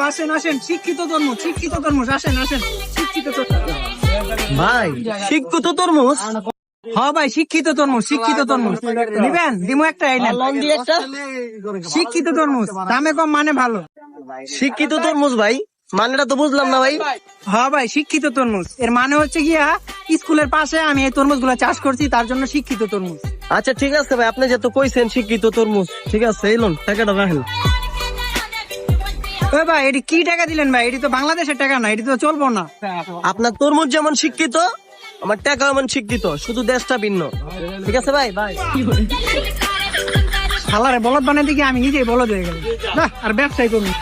আসেন আসেন, শিক্ষিত তরমুজ, শিক্ষিত তরমুজ, আসেন আসেন, শিক্ষিত তরমুজ। ভাই শিক্ষিত তরমুজ। হ্যাঁ ভাই, শিক্ষিত তরমুজ, শিক্ষিত তরমুজ নিবেন? দিমু একটা, এই নেন। লং দিয়ে একটা শিক্ষিত তরমুজ, দামে কম, মানে ভালো। শিক্ষিত তরমুজ ভাই, মানেটা তো বুঝলাম না ভাই। হ্যাঁ ভাই, শিক্ষিত তরমুজ এর মানে হচ্ছে গিয়া স্কুলের পাশে আমি এই তরমুজ গুলা চাষ করছি, তার জন্য শিক্ষিত তরমুজ। আচ্ছা ঠিক আছে ভাই, আপনি যেহেতু কইছেন শিক্ষিত তরমুজ, ঠিক আছে এই লোন টাকাটা রাখেন। ওই ভাই, এটি কি টাকা দিলেন ভাই? এটি তো বাংলাদেশের টাকা না, এটি তো চলবো না। আপনার তরমুজ যেমন শিক্ষিত, আমার টাকা এমন শিক্ষিত, শুধু দেশটা ভিন্ন। ঠিক আছে ভাই, বাই। শালারে বলদ বানাতে গিয়ে আমি নিজেই বলদ হয়ে গেলাম। না আর ব্যবসায় করুন।